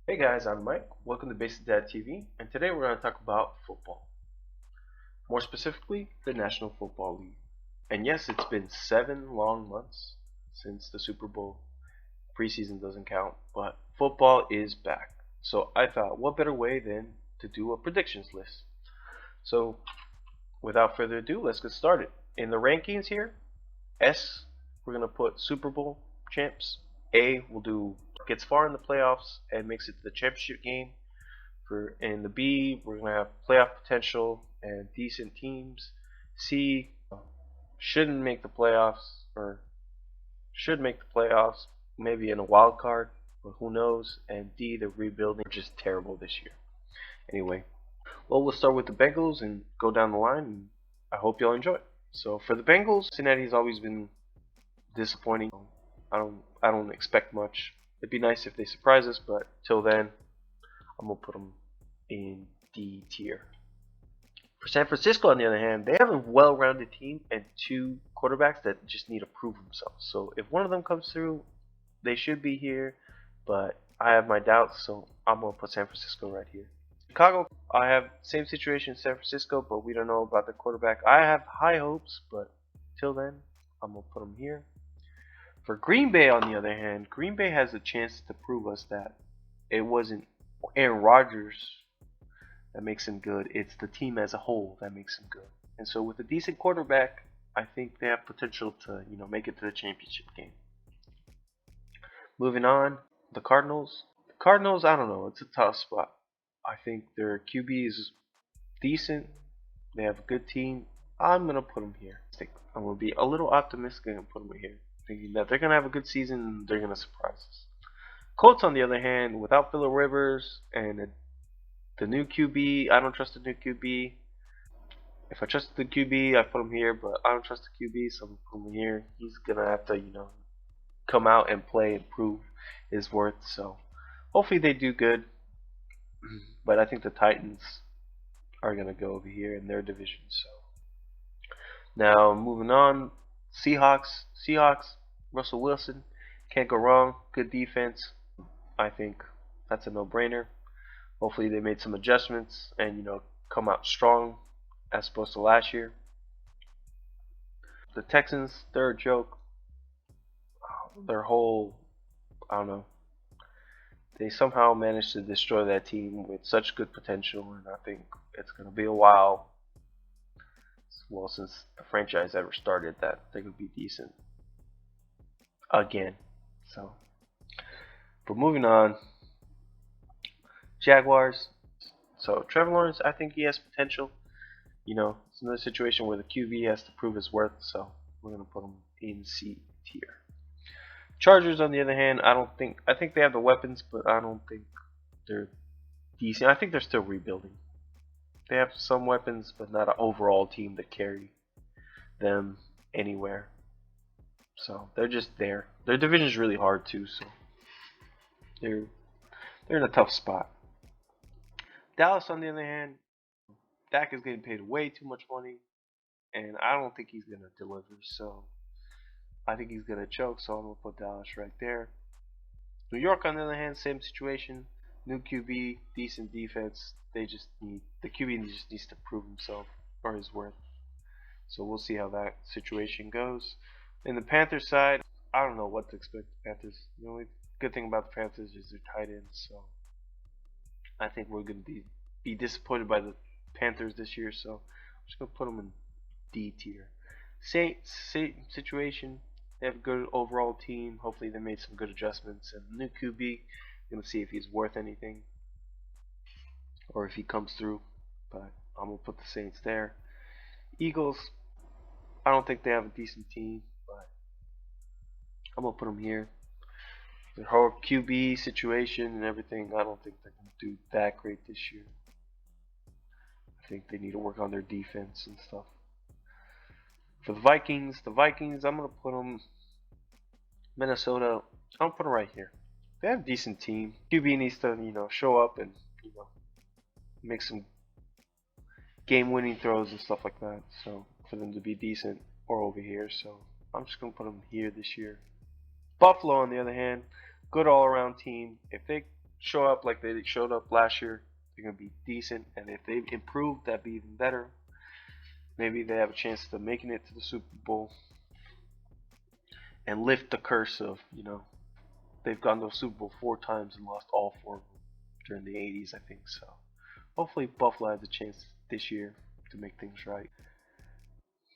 Hey guys, I'm Mike. Welcome to Basic Dad TV, and today we're going to talk about football. More specifically, the National Football League. And yes, it's been 7 long months since the Super Bowl. Preseason doesn't count, but football is back. So I thought, what better way than to do a predictions list? So without further ado, let's get started. In the rankings here, S, we're going to put Super Bowl champs. A, we'll do gets far in the playoffs and makes it to the championship game. For in the B, we're gonna have playoff potential and decent teams. C, shouldn't make the playoffs or should make the playoffs, maybe in a wild card, but who knows? And D, the rebuilding are just terrible this year. Anyway, well, we'll start with the Bengals and go down the line, and I hope y'all enjoy. So for the Bengals, Cincinnati's always been disappointing. I don't expect much. It'd be nice if they surprise us, but till then, I'm gonna put them in D tier. For San Francisco, on the other hand, they have a well-rounded team and two quarterbacks that just need to prove themselves. So if one of them comes through, they should be here, but I have my doubts, so I'm gonna put San Francisco right here. Chicago, I have same situation as San Francisco, but we don't know about the quarterback. I have high hopes, but till then, I'm gonna put them here. For Green Bay, on the other hand, Green Bay has a chance to prove us that it wasn't Aaron Rodgers that makes him good. It's the team as a whole that makes him good. And so with a decent quarterback, I think they have potential to, make it to the championship game. Moving on, the Cardinals. The Cardinals, I don't know, it's a tough spot. I think their QB is decent. They have a good team. I'm gonna put them here. I'm gonna be a little optimistic and put them here, thinking that they're gonna have a good season and they're gonna surprise us. Colts, on the other hand, without Phillip Rivers and the new QB, I don't trust the new QB. If I trust the QB, I put him here, but I don't trust the QB, so I'm putting him here. He's gonna have to, come out and play and prove his worth. So hopefully they do good. But I think the Titans are gonna go over here in their division. So now moving on, Seahawks. Seahawks, Russell Wilson, can't go wrong. Good defense. I think that's a no-brainer. Hopefully they made some adjustments and come out strong as opposed to last year. The Texans, they're a joke. Their whole, I don't know, they somehow managed to destroy that team with such good potential, and I think it's going to be a while, well, since the franchise ever started, that they're going to be decent again. So, but moving on, Jaguars. So Trevor Lawrence, I think he has potential. It's another situation where the QB has to prove his worth, so we're going to put him in C tier. Chargers, on the other hand, I think they have the weapons, but I don't think they're decent. I think they're still rebuilding. They have some weapons, but not an overall team to carry them anywhere. So they're just there. Their division is really hard too, so they're they're in a tough spot. Dallas, on the other hand, Dak is getting paid way too much money, and I don't think he's gonna deliver. So I think he's gonna choke. So I'm gonna put Dallas right there. New York, on the other hand, same situation. New QB, decent defense. They just need the QB just needs to prove himself or his worth. So we'll see how that situation goes. In the Panthers side, I don't know what to expect. The Panthers. The only good thing about the Panthers is their tight ends. So I think we're gonna be disappointed by the Panthers this year. So I'm just gonna put them in D tier. Saints, same situation. They have a good overall team. Hopefully they made some good adjustments. And new QB, gonna see if he's worth anything or if he comes through. But I'm gonna put the Saints there. Eagles, I don't think they have a decent team, but I'm gonna put them here. Their whole QB situation and everything, I don't think they're gonna do that great this year. I think they need to work on their defense and stuff. For the Vikings, I'm gonna put them Minnesota. I'm gonna put them right here. They have a decent team. QB needs to, show up and make some game-winning throws and stuff like that. So for them to be decent or over here, so I'm just gonna put them here this year. Buffalo, on the other hand, good all-around team. If they show up like they showed up last year, they're gonna be decent. And if they improve, that'd be even better. Maybe they have a chance to making it to the Super Bowl and lift the curse of, they've gone to the Super Bowl 4 times and lost all 4 of them during the 80s, I think. So hopefully Buffalo has a chance this year to make things right.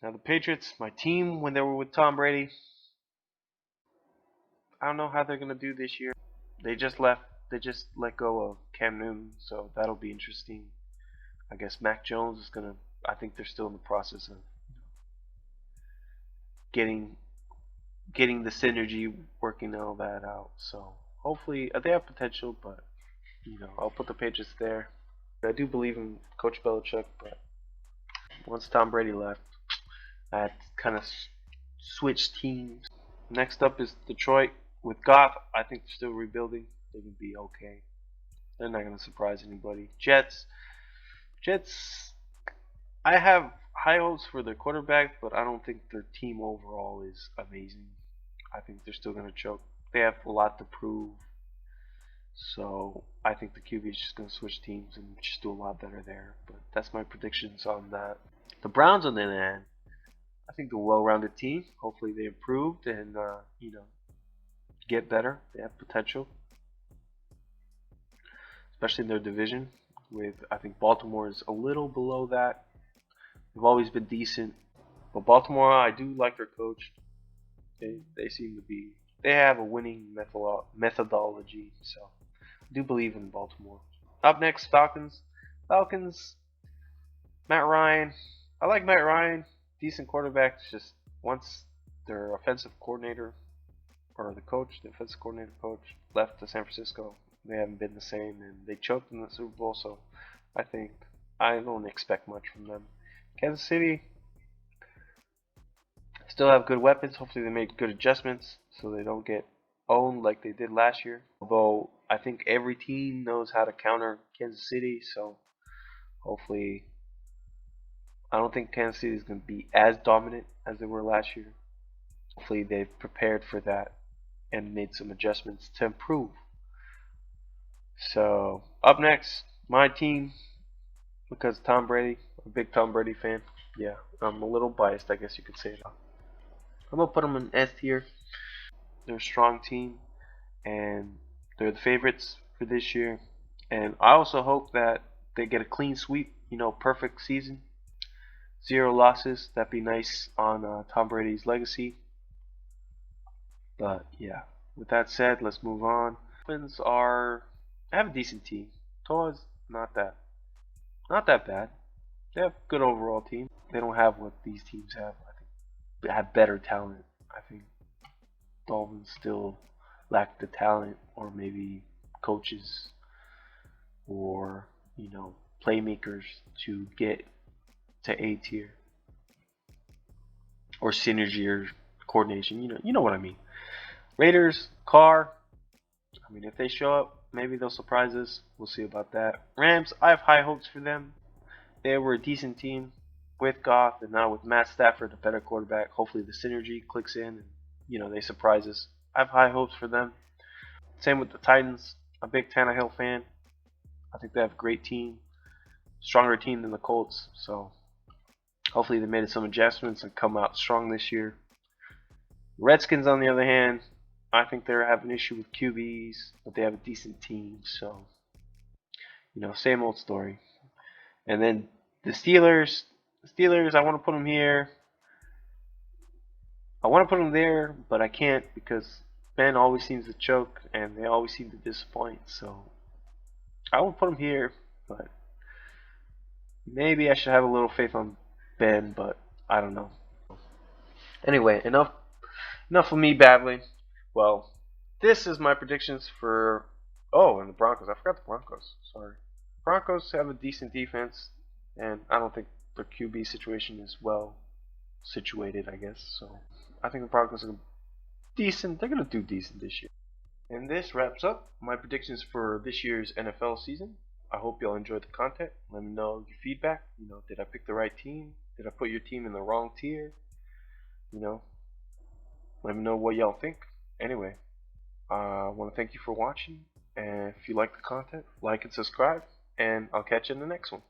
Now the Patriots, my team when they were with Tom Brady, I don't know how they're gonna do this year. They just left. They just let go of Cam Newton, so that'll be interesting. I guess Mac Jones is gonna. I think they're still in the process of getting getting the synergy, working all that out. So hopefully they have potential, but I'll put the Patriots there. I do believe in Coach Belichick, but once Tom Brady left, I had to kind of switch teams. Next up is Detroit with Goff. I think they're still rebuilding. They can be okay. They're not going to surprise anybody. Jets. Jets. I have high hopes for their quarterback, but I don't think their team overall is amazing. I think they're still going to choke. They have a lot to prove. So I think the QB is just going to switch teams and just do a lot better there. But that's my predictions on that. The Browns, on the other hand, I think they're a well-rounded team. Hopefully they improved and get better. They have potential, especially in their division. With I think Baltimore is a little below that. They've always been decent, but Baltimore, I do like their coach. They seem to be. They have a winning methodology, so I do believe in Baltimore. Up next, Falcons. Falcons. Matt Ryan. I like Matt Ryan. Decent quarterback. Just once their offensive coordinator or the offensive coordinator coach, left to San Francisco, they haven't been the same, and they choked in the Super Bowl. So I think I don't expect much from them. Kansas City still have good weapons. Hopefully they make good adjustments so they don't get owned like they did last year. Although I think every team knows how to counter Kansas City, so hopefully I don't think Kansas City is going to be as dominant as they were last year. Hopefully they've prepared for that and made some adjustments to improve. So up next, my team, because Tom Brady, I'm a big Tom Brady fan. Yeah, I'm a little biased, I guess you could say. I'm gonna put them in S tier. They're a strong team, and they're the favorites for this year. And I also hope that they get a clean sweep. Perfect season, 0 losses. That'd be nice on Tom Brady's legacy. But yeah, with that said, let's move on. Dolphins have a decent team. Toa's not that bad. They have a good overall team. They don't have what these teams have. I think they have better talent. I think Dolphins still lack the talent, or maybe coaches, or playmakers to get to A tier, or synergy or coordination. You know what I mean. Raiders, Carr. I mean, if they show up, maybe they'll surprise us. We'll see about that. Rams, I have high hopes for them. They were a decent team with Goff, and now with Matt Stafford, a better quarterback. Hopefully the synergy clicks in, and they surprise us. I have high hopes for them. Same with the Titans. I'm a big Tannehill fan. I think they have a great team, stronger team than the Colts. So hopefully they made some adjustments and come out strong this year. Redskins, on the other hand, I think they have an issue with QBs, but they have a decent team. So same old story. And then the Steelers. I want to put them here. I want to put them there, but I can't because Ben always seems to choke and they always seem to disappoint. So I will put them here, but maybe I should have a little faith on Ben, but I don't know. Anyway, enough of me babbling. Well, this is my predictions for. Oh, and the Broncos. I forgot the Broncos. Sorry. Broncos have a decent defense, and I don't think their QB situation is well situated, I guess. So I think the Broncos are decent. They're going to do decent this year. And this wraps up my predictions for this year's NFL season. I hope y'all enjoyed the content. Let me know your feedback. Did I pick the right team? Did I put your team in the wrong tier? Let me know what y'all think. Anyway, I want to thank you for watching, And if you like the content, like and subscribe, and I'll catch you in the next one.